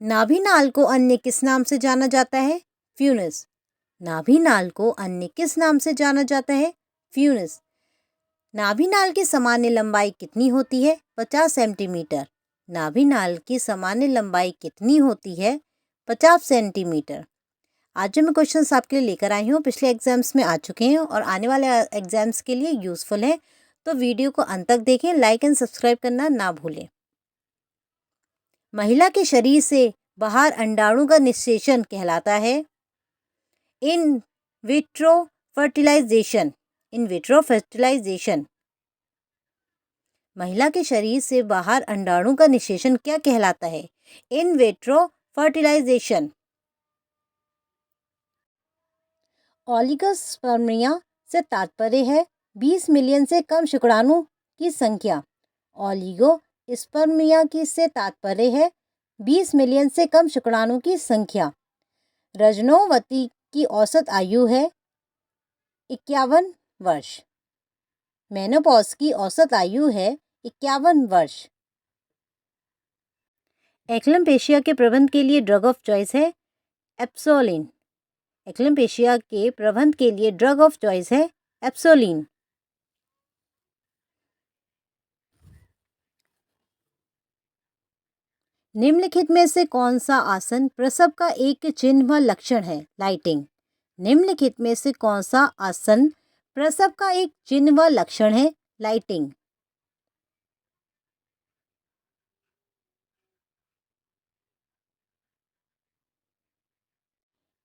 नाभिनाल को अन्य किस नाम से जाना जाता है? फ्यूनस। नाभिनाल को अन्य किस नाम से जाना जाता है? फ्यूनस। नाभिनाल की सामान्य लंबाई कितनी होती है? 50 सेंटीमीटर। नाभिनाल की सामान्य लंबाई कितनी होती है? 50 सेंटीमीटर। आज जो मैं क्वेश्चंस आपके लिए लेकर आई हूँ पिछले एग्जाम्स में आ चुके हैं और आने वाले एग्जाम्स के लिए यूज़फुल हैं, तो वीडियो को अंत तक देखें, लाइक एंड सब्सक्राइब करना ना भूलें। महिला के शरीर से बाहर अंडाणु का निषेचन कहलाता है in vitro fertilisation. In vitro fertilisation. महिला के शरीर से बाहर अंडाणु का निषेचन क्या कहलाता है? In vitro fertilisation. ओलिगोस्पर्मिया से तात्पर्य है 20 मिलियन से कम शुक्राणु की संख्या। ओलिगोस्पर्मिया की से तात्पर्य है 20 मिलियन से कम शुक्राणु की संख्या। रजनोवती की औसत आयु है 51 वर्ष। मेनोपॉज की औसत आयु है 51 वर्ष। एक्लम्पेशिया के प्रबंध के लिए ड्रग ऑफ चॉइस है एप्सोलिन। एक्लम्पेशिया के प्रबंध के लिए ड्रग ऑफ चॉइस है एप्सोलिन। निम्नलिखित में से कौन सा आसन प्रसव का एक चिन्ह व लक्षण है? लाइटिंग। निम्नलिखित में से कौन सा आसन प्रसव का एक चिन्ह व लक्षण है? लाइटिंग।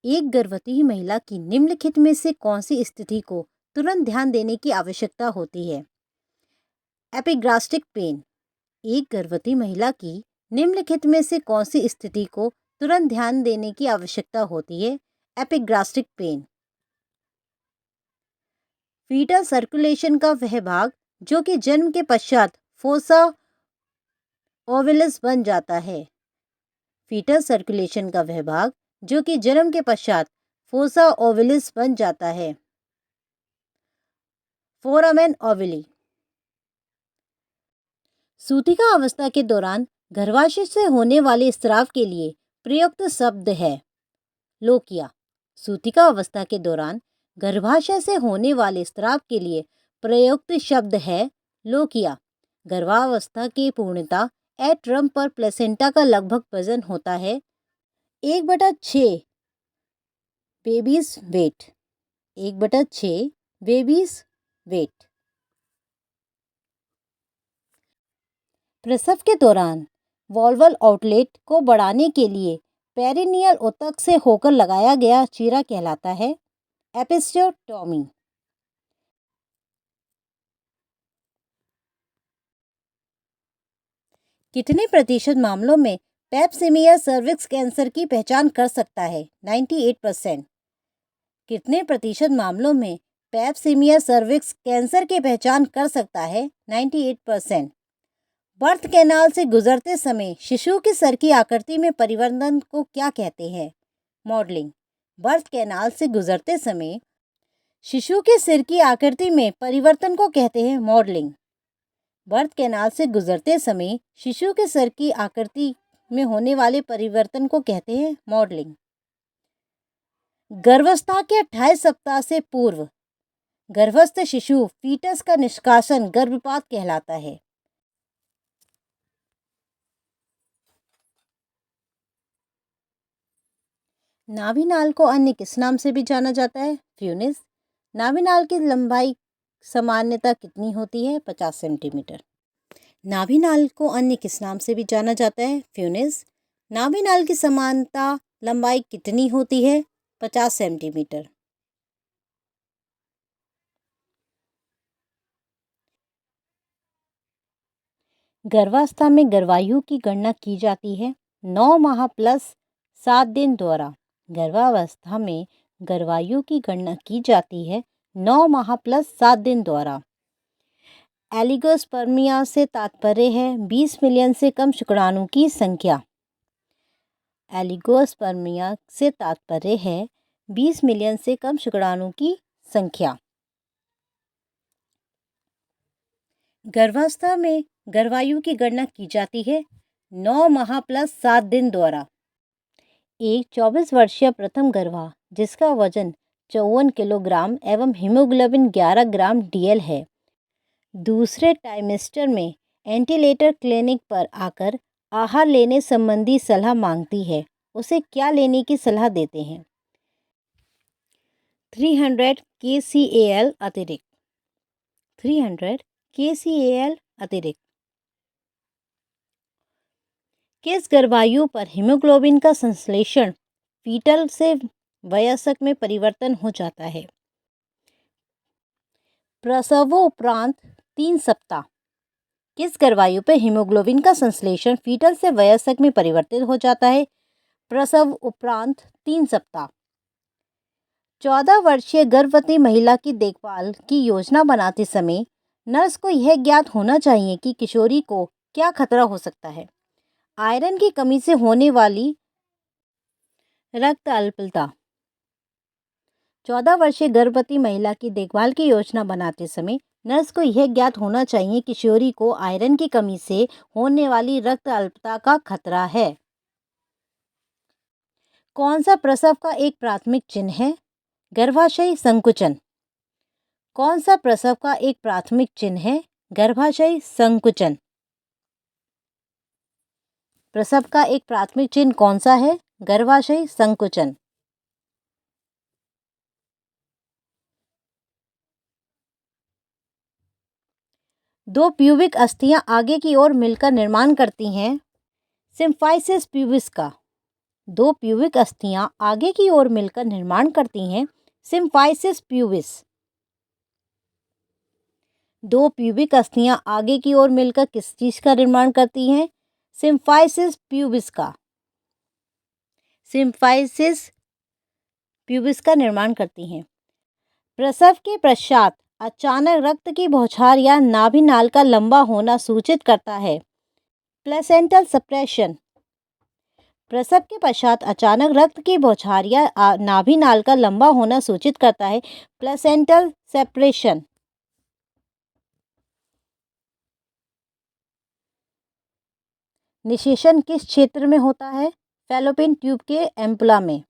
एक गर्भवती महिला की निम्नलिखित में से कौन सी स्थिति को तुरंत ध्यान देने की आवश्यकता होती है? एपिग्रास्टिक पेन। एक गर्भवती महिला की निम्नलिखित में से कौन सी स्थिति को तुरंत ध्यान देने की आवश्यकता होती है? एपिग्रास्टिक पेन। फीटल सर्कुलेशन का वह भाग जो कि जन्म के पश्चात फोसा ओविलस बन जाता है। फीटल सर्कुलेशन का वह भाग जो कि जन्म के पश्चात फोसा ओविलिस बन जाता है। फोरामेन ओविली। सूतिका अवस्था के दौरान गर्भाशय से होने वाले स्राव के लिए प्रयुक्त शब्द है लोकिया। सूतिका अवस्था के दौरान गर्भाशय से होने वाले स्राव के लिए प्रयुक्त शब्द है लोकिया। गर्भावस्था की पूर्णता एट्रम पर प्लेसेंटा का लगभग वजन होता है 1/6 बेबीज वेट। 1/6 babies wait. प्रसव के दौरान वॉल्वल आउटलेट को बढ़ाने के लिए पेरिनियल ऊतक से होकर लगाया गया चीरा कहलाता है एपिस्योटोमी। कितने प्रतिशत मामलों में पेप्सिमिया सर्विक्स कैंसर की पहचान कर सकता है? 98%। कितने प्रतिशत मामलों में पेप्सिमिया सर्विक्स कैंसर की पहचान कर सकता है? 98%। बर्थ कैनाल से गुजरते समय शिशु के सर की आकृति में परिवर्तन को क्या कहते हैं? मॉडलिंग। बर्थ कैनाल से गुजरते समय शिशु के सिर की आकृति में परिवर्तन को कहते हैं मॉडलिंग। बर्थ कैनाल से गुजरते समय शिशु के सर की आकृति में होने वाले परिवर्तन को कहते हैं मॉडलिंग। गर्भावस्था के 28 सप्ताह से पूर्व गर्भस्थ शिशु फीटस का निष्कासन गर्भपात कहलाता है। नाभिनाल को अन्य किस नाम से भी जाना जाता है? फ्यूनिस। नाभिनाल की लंबाई सामान्यतः कितनी होती है? 50 सेंटीमीटर। नाभिनाल को अन्य किस नाम से भी जाना जाता है? फ्यूनिस। नाभिनाल की समानता लंबाई कितनी होती है? 50 सेंटीमीटर। गर्भावस्था में गर्भायु की गणना की जाती है 9 माह प्लस 7 दिन द्वारा। गर्भावस्था में गर्भायु की गणना की जाती है 9 माह प्लस 7 दिन द्वारा। एलिगोस्पर्मिया से तात्पर्य है 20 मिलियन से कम शुक्राणु की संख्या। एलिगोस्पर्मिया से तात्पर्य है 20 मिलियन से कम शुक्राणु की संख्या। गर्भावस्था में गर्भायु की गणना की जाती है 9 माह प्लस 7 दिन द्वारा। एक 24 वर्षीय प्रथम गर्भा जिसका वजन 54 किलोग्राम एवं हीमोग्लोबिन 11 ग्राम डीएल है, दूसरे ट्राइमेस्टर में एंटीनेटल क्लिनिक पर आकर आहार लेने संबंधी सलाह मांगती है, उसे क्या लेने की सलाह देते हैं? 300 kcal अतिरिक्त, 300 kcal अतिरिक्त। किस गर्भायु पर हीमोग्लोबिन का संश्लेषण फीटल से वयस्क में परिवर्तन हो जाता है? प्रसवोपरांत 3 सप्ताह। किस गर्भायु पर हीमोग्लोबिन का संश्लेषण फीटल से वयस्क में परिवर्तित हो जाता है? प्रसव उपरांत 3 सप्ताह। 14 वर्षीय गर्भवती महिला की देखभाल की योजना बनाते समय नर्स को यह ज्ञात होना चाहिए कि किशोरी को क्या खतरा हो सकता है? आयरन की कमी से होने वाली रक्त अल्पता। 14 वर्षीय गर्भवती महिला की देखभाल की योजना बनाते समय नर्स को यह ज्ञात होना चाहिए कि किशोरी को आयरन की कमी से होने वाली रक्त अल्पता का खतरा है। कौन सा प्रसव का एक प्राथमिक चिन्ह है? गर्भाशय संकुचन। कौन सा प्रसव का एक प्राथमिक चिन्ह है? गर्भाशय संकुचन। प्रसव का एक प्राथमिक चिन्ह कौन सा है? गर्भाशय संकुचन। दो प्यूबिक अस्थियां आगे की ओर मिलकर निर्माण करती हैं सिम्फाइसिस प्यूबिस का। दो प्यूबिक अस्थियां आगे की ओर मिलकर निर्माण करती हैं सिम्फाइसिस प्यूबिस। दो प्यूबिक अस्थियां आगे की ओर मिलकर किस चीज का निर्माण करती हैं? सिम्फाइसिस प्यूबिस का। सिम्फाइसिस प्यूबिस का निर्माण करती हैं। प्रसव के पश्चात अचानक रक्त की बौछार या नाभि नाल का लंबा होना सूचित करता है प्लेसेंटल सप्रेशन। प्रसव के पश्चात अचानक रक्त की बौछार या नाभि नाल का लंबा होना सूचित करता है प्लेसेंटल सेपरेशन। निषेचन किस क्षेत्र में होता है? फैलोपियन ट्यूब के एम्पुला में।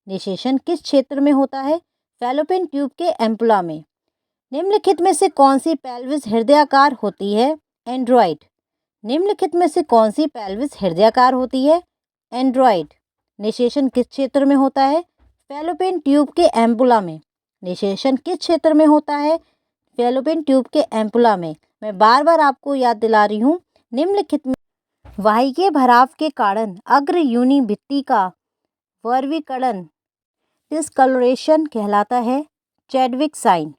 निषेचन किस क्षेत्र में होता है? फैलोपियन ट्यूब के एम्पुला में। निम्नलिखित में से कौन सी पेल्विस हृदयाकार होती है? एंड्रॉइड। निम्नलिखित में से कौन सी पेल्विस हृदयाकार होती है? एंड्रॉइड। निषेचन किस क्षेत्र में होता है? फैलोपियन ट्यूब के एम्पुला में। निषेचन किस क्षेत्र में होता है? फैलोपियन ट्यूब के एम्पुला में। मैं बार बार आपको याद दिला रही हूँ, निम्नलिखित में वाहिकीय भराव के कारण अग्र योनि भित्ति का वर्गीकरण डिस्कलोरेशन कहलाता है चैडविक साइन।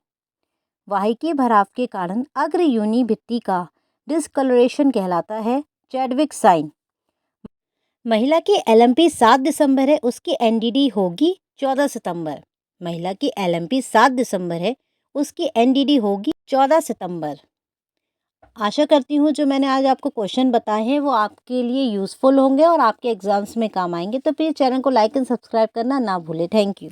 वाहिकीय भराव के कारण अग्र योनि भित्ति का डिस्कलोरेशन कहलाता है चैडविक साइन। महिला की एलएमपी 7 दिसंबर है, उसकी एनडीडी होगी 14 सितंबर। महिला की एलएमपी 7 दिसंबर है, उसकी एनडीडी होगी 14 सितंबर। आशा करती हूँ जो मैंने आज आपको क्वेश्चन बताए हैं वो आपके लिए यूज़फुल होंगे और आपके एग्जाम्स में काम आएंगे। तो प्लीज़ चैनल को लाइक एंड सब्सक्राइब करना ना भूलें। Thank you.